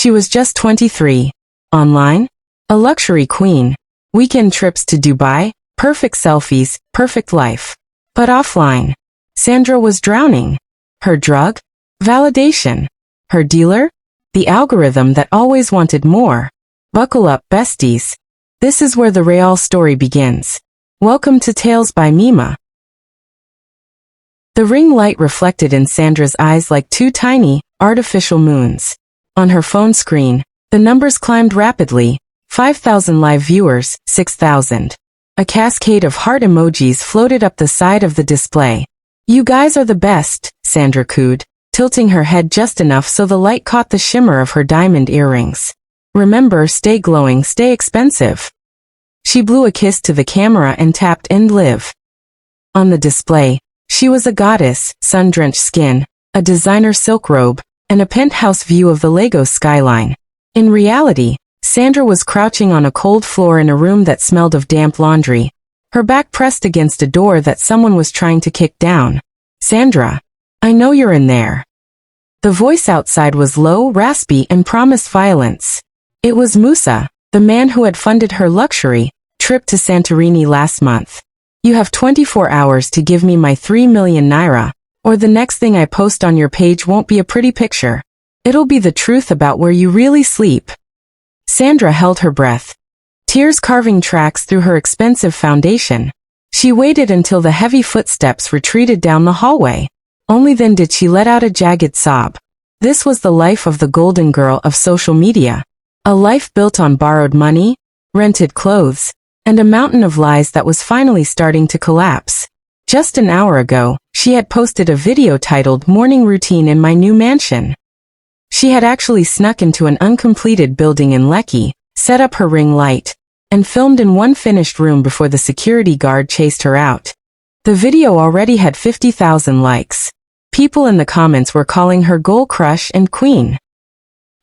She was just 23. Online? A luxury queen. Weekend trips to Dubai, perfect selfies, perfect life. But offline, Sandra was drowning. Her drug? Validation. Her dealer? The algorithm that always wanted more. Buckle up, besties. This is where the real story begins. Welcome to Tales by Mima. The ring light reflected in Sandra's eyes like two tiny, artificial moons. On her phone screen, the numbers climbed rapidly. 5,000 live viewers, 6,000. A cascade of heart emojis floated up the side of the display. You guys are the best, Sandra cooed, tilting her head just enough so the light caught the shimmer of her diamond earrings. Remember, stay glowing, stay expensive. She blew a kiss to the camera and tapped End Live. On the display, she was a goddess, sun-drenched skin, a designer silk robe, and a penthouse view of the Lagos skyline. In reality, Sandra was crouching on a cold floor in a room that smelled of damp laundry, her back pressed against a door that someone was trying to kick down. Sandra, I know you're in there. The voice outside was low, raspy, and promised violence. It was Musa, the man who had funded her luxury trip to Santorini last month. You have 24 hours to give me my 3 million naira, or the next thing I post on your page won't be a pretty picture. It'll be the truth about where you really sleep. Sandra held her breath, tears carving tracks through her expensive foundation. She waited until the heavy footsteps retreated down the hallway. Only then did she let out a jagged sob. This was the life of the golden girl of social media. A life built on borrowed money, rented clothes, and a mountain of lies that was finally starting to collapse. Just an hour ago, she had posted a video titled "Morning Routine in My New Mansion." She had actually snuck into an uncompleted building in Lekki, set up her ring light, and filmed in one finished room before the security guard chased her out. The video already had 50,000 likes. People in the comments were calling her Goal Crush and Queen.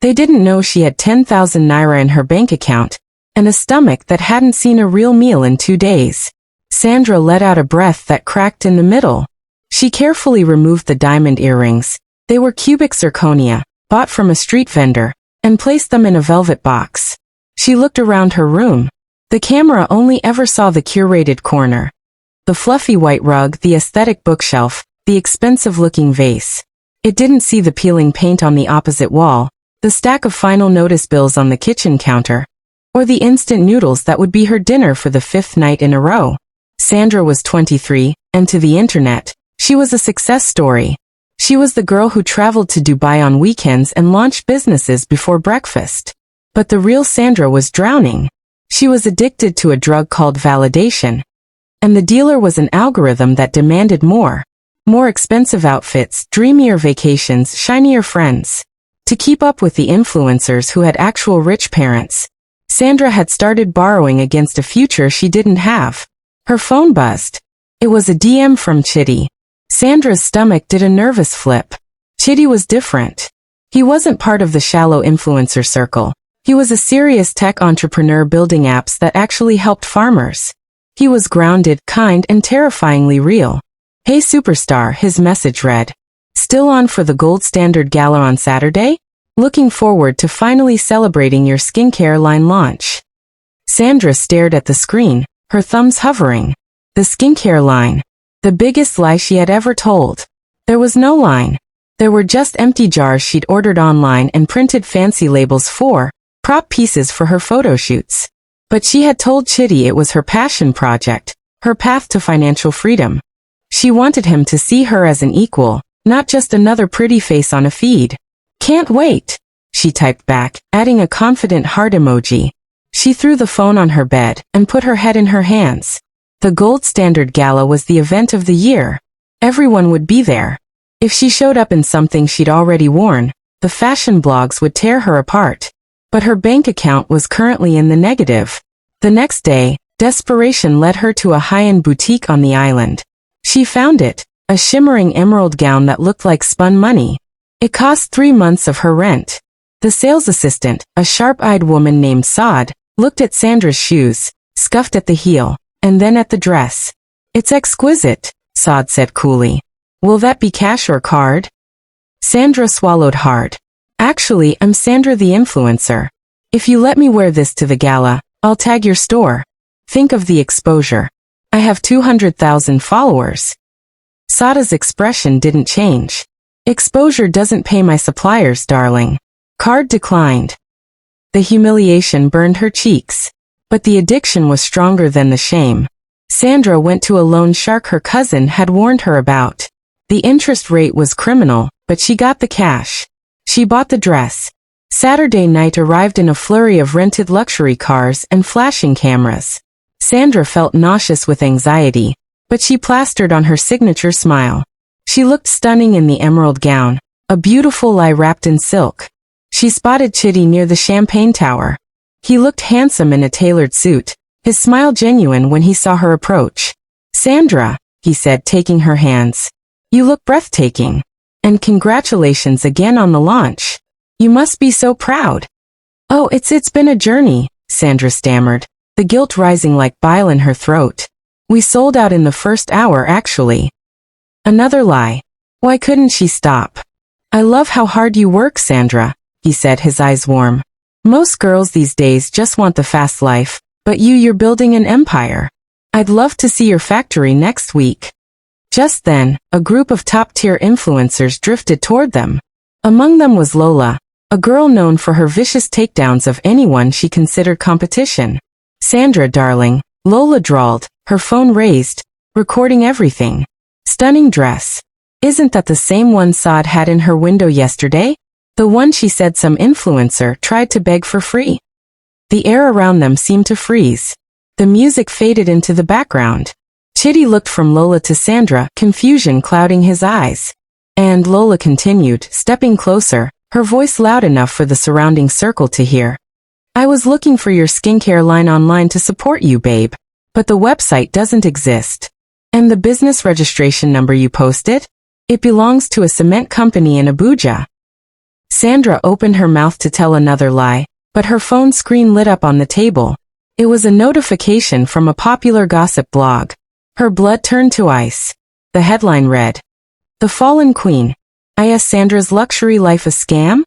They didn't know she had 10,000 naira in her bank account, and a stomach that hadn't seen a real meal in 2 days. Sandra let out a breath that cracked in the middle. She carefully removed the diamond earrings. They were cubic zirconia, bought from a street vendor, and placed them in a velvet box. She looked around her room. The camera only ever saw the curated corner. The fluffy white rug, the aesthetic bookshelf, the expensive-looking vase. It didn't see the peeling paint on the opposite wall, the stack of final notice bills on the kitchen counter, or the instant noodles that would be her dinner for the 5th night in a row. Sandra was 23, and to the internet, she was a success story. She was the girl who traveled to Dubai on weekends and launched businesses before breakfast. But the real Sandra was drowning. She was addicted to a drug called validation. And the dealer was an algorithm that demanded more. More expensive outfits, dreamier vacations, shinier friends. To keep up with the influencers who had actual rich parents, Sandra had started borrowing against a future she didn't have. Her phone buzzed. It was a DM from Chitty. Sandra's stomach did a nervous flip. Chitty was different. He wasn't part of the shallow influencer circle. He was a serious tech entrepreneur building apps that actually helped farmers. He was grounded, kind, and terrifyingly real. Hey superstar, his message read. Still on for the gold standard gala on Saturday? Looking forward to finally celebrating your skincare line launch. Sandra stared at the screen, her thumbs hovering. The skincare line. The biggest lie she had ever told. There was no line. There were just empty jars she'd ordered online and printed fancy labels for, prop pieces for her photo shoots. But she had told Chitty it was her passion project, her path to financial freedom. She wanted him to see her as an equal, not just another pretty face on a feed. Can't wait, she typed back, adding a confident heart emoji. She threw the phone on her bed and put her head in her hands. The Gold Standard Gala was the event of the year. Everyone would be there. If she showed up in something she'd already worn, the fashion blogs would tear her apart. But her bank account was currently in the negative. The next day, desperation led her to a high-end boutique on the island. She found it, a shimmering emerald gown that looked like spun money. It cost 3 months of her rent. The sales assistant, a sharp-eyed woman named Saad, looked at Sandra's shoes, scuffed at the heel, and then at the dress. It's exquisite, Saad said coolly. Will that be cash or card? Sandra swallowed hard. Actually, I'm Sandra the influencer. If you let me wear this to the gala, I'll tag your store. Think of the exposure. I have 200,000 followers. Sada's expression didn't change. Exposure doesn't pay my suppliers, darling. Card declined. The humiliation burned her cheeks. But the addiction was stronger than the shame. Sandra went to a loan shark her cousin had warned her about. The interest rate was criminal, but she got the cash. She bought the dress. Saturday night arrived in a flurry of rented luxury cars and flashing cameras. Sandra felt nauseous with anxiety, but she plastered on her signature smile. She looked stunning in the emerald gown, a beautiful lie wrapped in silk. She spotted Chitty near the champagne tower. He looked handsome in a tailored suit, his smile genuine when he saw her approach. Sandra, he said, taking her hands. You look breathtaking. And congratulations again on the launch. You must be so proud. Oh, it's been a journey, Sandra stammered, the guilt rising like bile in her throat. We sold out in the first hour, actually. Another lie. Why couldn't she stop? I love how hard you work, Sandra, he said, his eyes warm. Most girls these days just want the fast life, but you're building an empire. I'd love to see your factory next week. Just then, a group of top-tier influencers drifted toward them. Among them was Lola, a girl known for her vicious takedowns of anyone she considered competition. Sandra, darling, Lola drawled, her phone raised, recording everything. Stunning dress. Isn't that the same one Saad had in her window yesterday? The one she said some influencer tried to beg for free. The air around them seemed to freeze. The music faded into the background. Chitty looked from Lola to Sandra, confusion clouding his eyes. And Lola continued, stepping closer, her voice loud enough for the surrounding circle to hear. I was looking for your skincare line online to support you, babe. But the website doesn't exist. And the business registration number you posted? It belongs to a cement company in Abuja. Sandra opened her mouth to tell another lie, but her phone screen lit up on the table. It was a notification from a popular gossip blog. Her blood turned to ice. The headline read, The Fallen Queen. Is Sandra's luxury life a scam?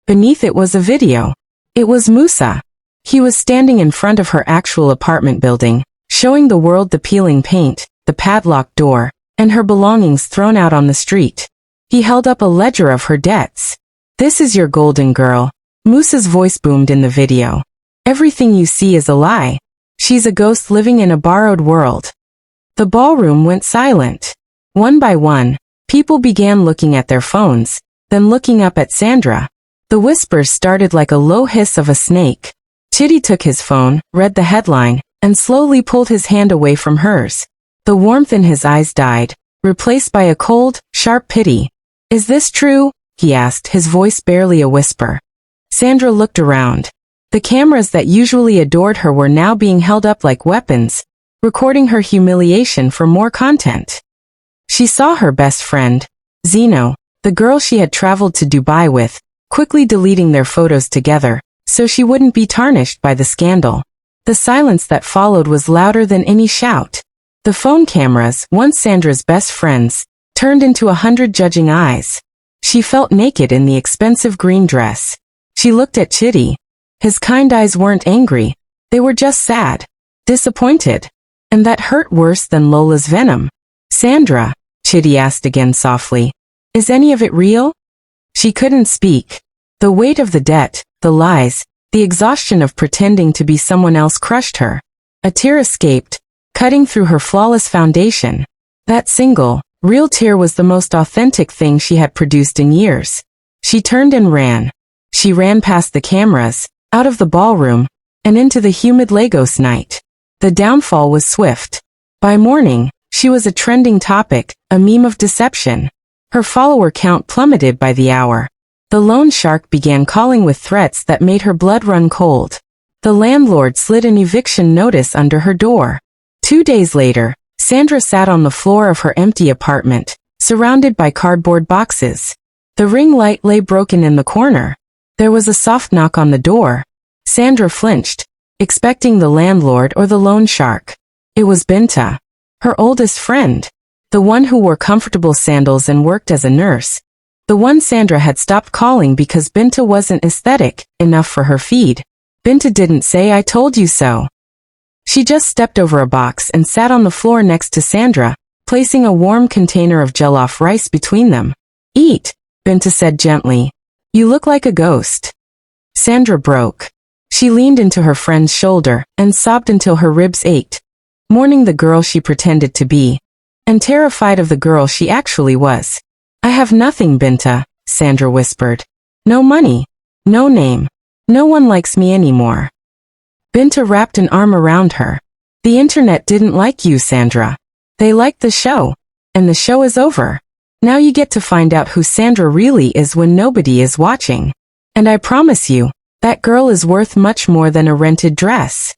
Beneath it was a video. It was Musa. He was standing in front of her actual apartment building, showing the world the peeling paint, the padlocked door, and her belongings thrown out on the street. He held up a ledger of her debts. This is your golden girl. Musa's voice boomed in the video. Everything you see is a lie. She's a ghost living in a borrowed world. The ballroom went silent. One by one, people began looking at their phones, then looking up at Sandra. The whispers started like a low hiss of a snake. Chitty took his phone, read the headline, and slowly pulled his hand away from hers. The warmth in his eyes died, replaced by a cold, sharp pity. Is this true? He asked, his voice barely a whisper. Sandra looked around. The cameras that usually adored her were now being held up like weapons, recording her humiliation for more content. She saw her best friend, Zeno, the girl she had traveled to Dubai with, quickly deleting their photos together, so she wouldn't be tarnished by the scandal. The silence that followed was louder than any shout. The phone cameras, once Sandra's best friends, turned into 100 judging eyes. She felt naked in the expensive green dress. She looked at Chitty. His kind eyes weren't angry. They were just sad. Disappointed. And that hurt worse than Lola's venom. Sandra, Chitty asked again softly, is any of it real? She couldn't speak. The weight of the debt, the lies, the exhaustion of pretending to be someone else crushed her. A tear escaped, cutting through her flawless foundation. That single, real tear was the most authentic thing she had produced in years. She turned and ran. She ran past the cameras, out of the ballroom, and into the humid Lagos night. The downfall was swift. By morning, she was a trending topic, a meme of deception. Her follower count plummeted by the hour. The loan shark began calling with threats that made her blood run cold. The landlord slid an eviction notice under her door. 2 days later, Sandra sat on the floor of her empty apartment, surrounded by cardboard boxes. The ring light lay broken in the corner. There was a soft knock on the door. Sandra flinched, expecting the landlord or the loan shark. It was Binta, her oldest friend, the one who wore comfortable sandals and worked as a nurse. The one Sandra had stopped calling because Binta wasn't aesthetic enough for her feed. Binta didn't say I told you so. She just stepped over a box and sat on the floor next to Sandra, placing a warm container of jollof rice between them. Eat, Binta said gently. You look like a ghost. Sandra broke. She leaned into her friend's shoulder and sobbed until her ribs ached, mourning the girl she pretended to be, and terrified of the girl she actually was. I have nothing, Binta, Sandra whispered. No money. No name. No one likes me anymore. Binta wrapped an arm around her. The internet didn't like you, Sandra. They liked the show. And the show is over. Now you get to find out who Sandra really is when nobody is watching. And I promise you, that girl is worth much more than a rented dress.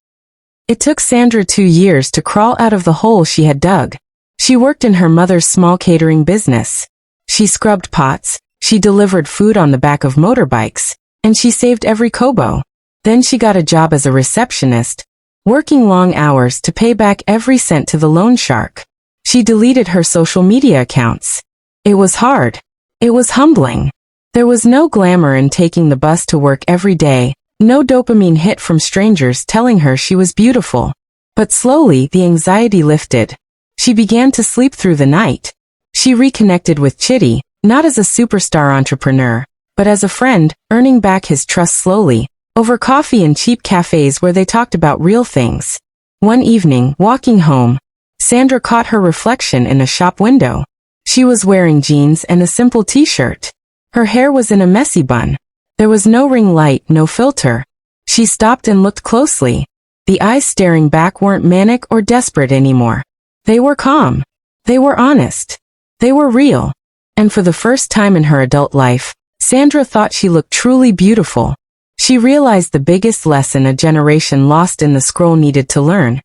It took Sandra 2 years to crawl out of the hole she had dug. She worked in her mother's small catering business. She scrubbed pots, she delivered food on the back of motorbikes, and she saved every kobo. Then she got a job as a receptionist, working long hours to pay back every cent to the loan shark. She deleted her social media accounts. It was hard. It was humbling. There was no glamour in taking the bus to work every day, no dopamine hit from strangers telling her she was beautiful. But slowly the anxiety lifted. She began to sleep through the night. She reconnected with Chitty, not as a superstar entrepreneur, but as a friend, earning back his trust slowly, over coffee in cheap cafes where they talked about real things. One evening, walking home, Sandra caught her reflection in a shop window. She was wearing jeans and a simple t-shirt. Her hair was in a messy bun. There was no ring light, no filter. She stopped and looked closely. The eyes staring back weren't manic or desperate anymore. They were calm. They were honest. They were real. And for the first time in her adult life, Sandra thought she looked truly beautiful. She realized the biggest lesson a generation lost in the scroll needed to learn.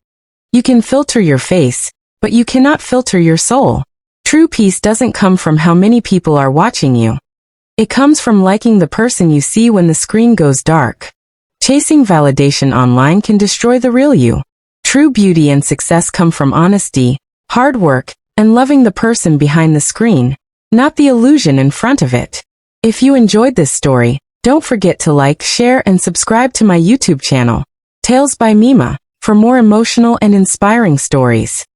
You can filter your face, but you cannot filter your soul. True peace doesn't come from how many people are watching you. It comes from liking the person you see when the screen goes dark. Chasing validation online can destroy the real you. True beauty and success come from honesty, hard work, and loving the person behind the screen, not the illusion in front of it. If you enjoyed this story, don't forget to like, share, and subscribe to my YouTube channel, Tales by Mima, for more emotional and inspiring stories.